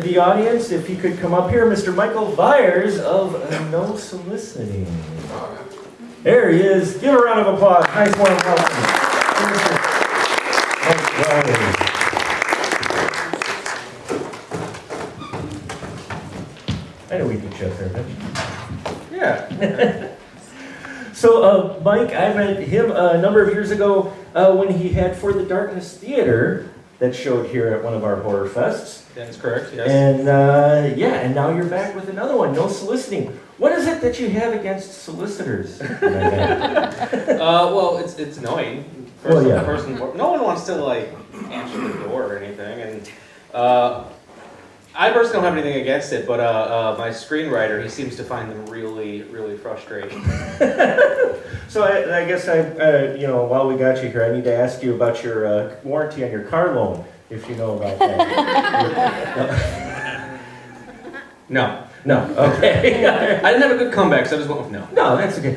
the audience, if he could come up here, Mr. Michael Viers of No Soliciting. There he is. Give a round of applause. Nice warm welcome. I know we could shut there, didn't you? Yeah. So, Mike, I met him a number of years ago when he had For the Darkness Theater that showed here at one of our horror fests. That's correct, yes. And and now you're back with another one, No Soliciting. What is it that you have against solicitors? Well, it's annoying. No one wants to like answer the door or anything, and I personally don't have anything against it, but my screenwriter, he seems to find them really, really frustrating. So I guess while we got you here, I need to ask you about your warranty on your car loan, if you know about that. No. No, okay. I didn't have a good comeback, so I just went with no. No, that's okay.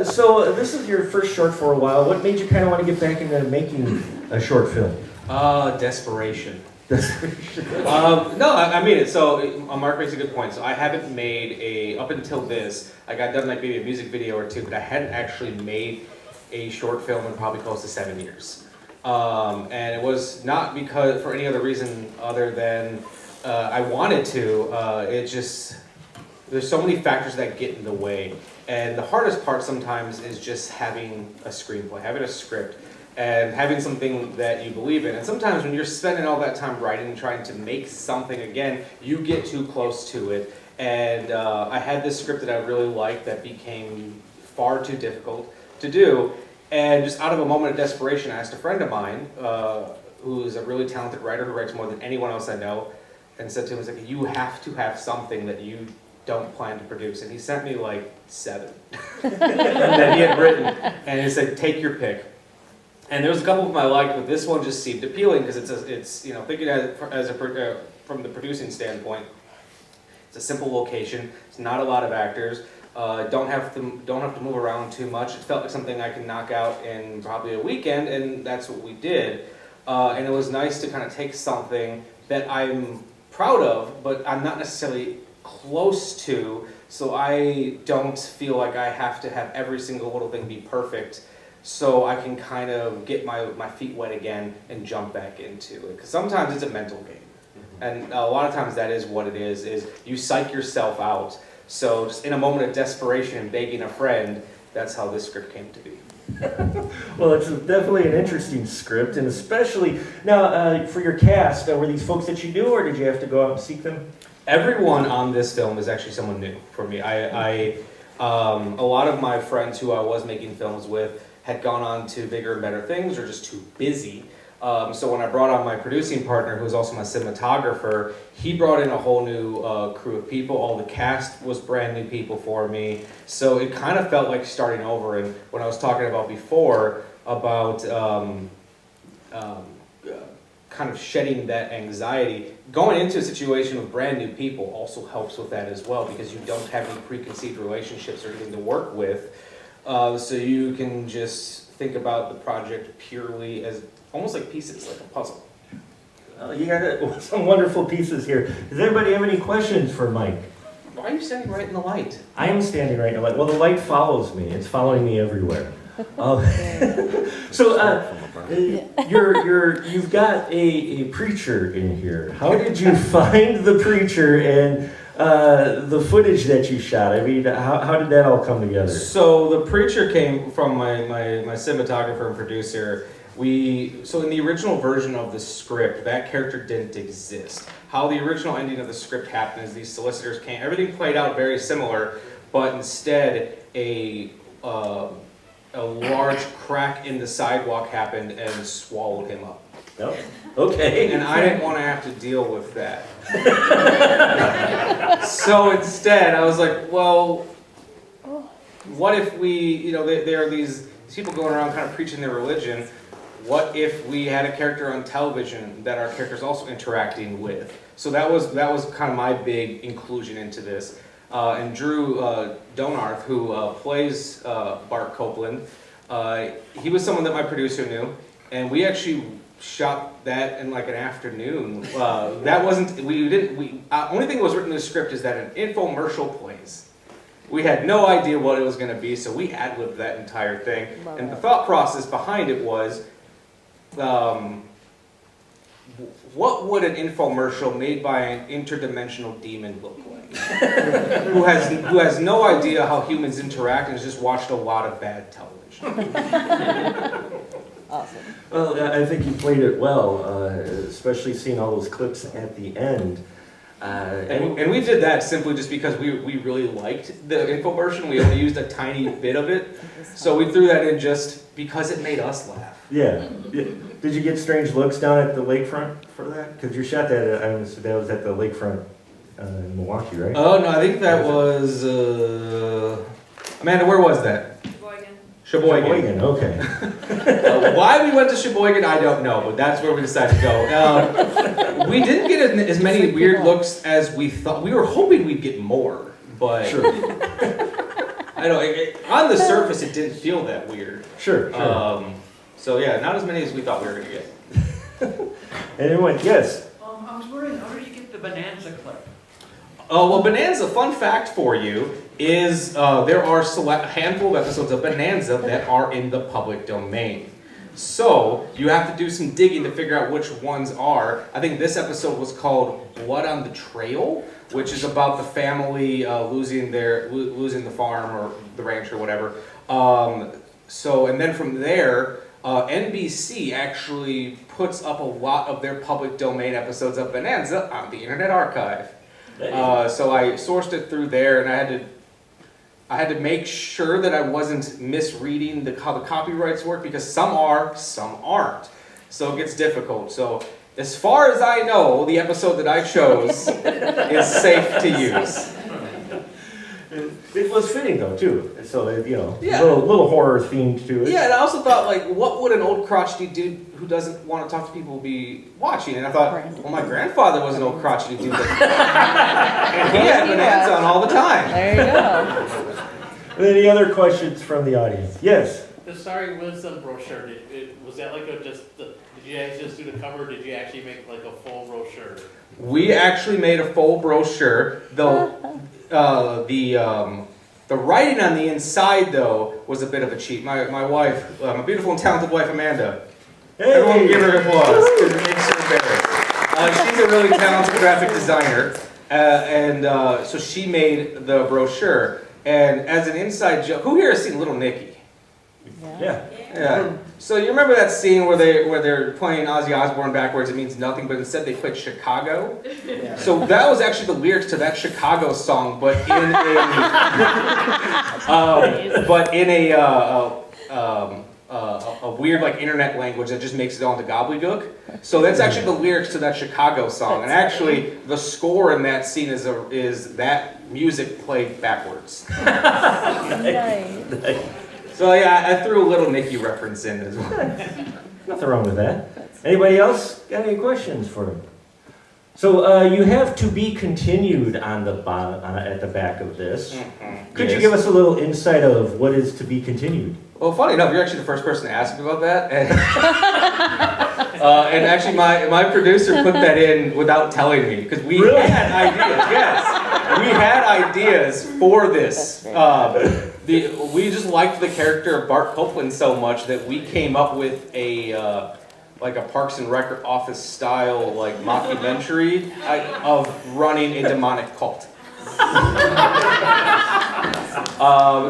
So this is your first short for a while. What made you kind of want to get back into making a short film? Desperation. No, I mean it. So Mark makes a good point. So I haven't made up until this, I got done like maybe a music video or two, but I hadn't actually made a short film in probably close to 7 years. And it was not because for any other reason other than I wanted to. There's so many factors that get in the way. And the hardest part sometimes is just having a screenplay, having a script, and having something that you believe in. And sometimes when you're spending all that time writing and trying to make something again, you get too close to it. And I had this script that I really liked that became far too difficult to do. And just out of a moment of desperation, I asked a friend of mine, who's a really talented writer who writes more than anyone else I know, and said to him, like, you have to have something that you don't plan to produce. And he sent me like 7 that he had written. And he said, take your pick. And there was a couple of them I liked, but this one just seemed appealing because it's thinking from the producing standpoint, it's a simple location. It's not a lot of actors. Don't have to move around too much. It felt like something I could knock out in probably a weekend, and that's what we did. And it was nice to kind of take something that I'm proud of, but I'm not necessarily close to, so I don't feel like I have to have every single little thing be perfect, so I can kind of get my feet wet again and jump back into it. Because sometimes it's a mental game, and a lot of times that is what it is you psych yourself out. So just in a moment of desperation and begging a friend, that's how this script came to be. Well, it's definitely an interesting script, and especially now for your cast, were these folks that you knew, or did you have to go out and seek them? Everyone on this film is actually someone new for me. A lot of my friends who I was making films with had gone on to bigger and better things, or just too busy. So when I brought on my producing partner, who was also my cinematographer, he brought in a whole new crew of people. All the cast was brand new people for me. So it kind of felt like starting over. And when I was talking about before, about kind of shedding that anxiety, going into a situation with brand new people also helps with that as well, because you don't have any preconceived relationships or anything to work with. So you can just think about the project purely as almost like pieces, like a puzzle. You got some wonderful pieces here. Does anybody have any questions for Mike? Why are you standing right in the light? I am standing right in the light. Well, the light follows me. It's following me everywhere. You've got a preacher in here. How did you find the preacher and the footage that you shot? I mean, how did that all come together? So the preacher came from my cinematographer and producer. So in the original version of the script, that character didn't exist. How the original ending of the script happened is these solicitors came, everything played out very similar, but instead a large crack in the sidewalk happened and swallowed him up. Oh, okay. And I didn't want to have to deal with that. So instead, I was like, well, what if we, there are these people going around kind of preaching their religion. What if we had a character on television that our character's also interacting with? So that was kind of my big inclusion into this. And Drew Donarth, who plays Bart Copeland, he was someone that my producer knew, and we actually shot that in like an afternoon. That wasn't, only thing that was written in the script is that an infomercial plays. We had no idea what it was going to be, so we ad-libbed that entire thing. And the thought process behind it was, what would an infomercial made by an interdimensional demon look like? who has no idea how humans interact and has just watched a lot of bad television. Awesome. Well, I think you played it well, especially seeing all those clips at the end. And we did that simply just because we really liked the infomercial. We only used a tiny bit of it. So we threw that in just because it made us laugh. Yeah. Did you get strange looks down at the lakefront for that? Because you shot that, that was at the lakefront in Milwaukee, right? Oh, no, I think that was... Amanda, where was that? Sheboygan. Okay. Why we went to Sheboygan, I don't know, but that's where we decided to go. We didn't get as many weird looks as we thought. We were hoping we'd get more, but Sure. I don't know. On the surface, it didn't feel that weird. Sure. So yeah, not as many as we thought we were going to get. Anyone? Yes. I was wondering, how did you get the Bonanza clip? Well, Bonanza, fun fact for you, is there are a handful of episodes of Bonanza that are in the public domain. So you have to do some digging to figure out which ones are. I think this episode was called Blood on the Trail, which is about the family losing the farm or the ranch or whatever. And then from there, NBC actually puts up a lot of their public domain episodes of Bonanza on the Internet Archive. So I sourced it through there, and I had to make sure that I wasn't misreading how the copyrights work, because some are, some aren't. So it gets difficult. So as far as I know, the episode that I chose is safe to use. It was fitting though too. So Yeah. a little horror themed to it. Yeah, and I also thought, like, what would an old crotchety dude who doesn't want to talk to people be watching? And I thought, well, my grandfather was an old crotchety dude, and he had Bonanza on all the time. There you go. Any other questions from the audience? Yes. The Starry Wisdom brochure, was that like did you guys just do the cover, or did you actually make like a full brochure? We actually made a full brochure, though the writing on the inside, though, was a bit of a cheat. My wife, my beautiful and talented wife, Amanda. Hey. Everyone give her applause, because it makes her embarrassed. She's a really talented graphic designer, so she made the brochure. And as an inside joke, who here has seen Little Nicky? Yeah. Yeah. So you remember that scene where they're playing Ozzy Osbourne backwards? It means nothing, but instead they played Chicago. Yeah. So that was actually the lyrics to that Chicago song, but in a weird like internet language that just makes it all into gobbledygook. So that's actually the lyrics to that Chicago song, and actually the score in that scene is that music played backwards. Nice. So yeah, I threw a Little Nicky reference in as well. Nothing wrong with that. Anybody else got any questions for him? So you have to be continued on the at the back of this. Mm-hmm. Could you give us a little insight of what is to be continued? Well, funny enough, you're actually the first person to ask me about that, and actually my producer put that in without telling me, because we had ideas. Yes, we had ideas for this. We just liked the character of Bart Copeland so much that we came up with a Parks and Rec office style like mockumentary of running a demonic cult.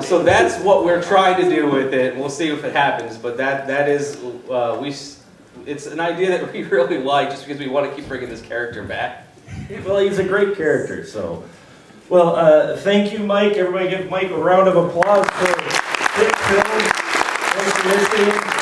So that's what we're trying to do with it. We'll see if it happens, but that is it's an idea that we really like, just because we want to keep bringing this character back. Well, he's a great character, so. Well, thank you, Mike. Everybody give Mike a round of applause for Fit Film. Thanks for listening.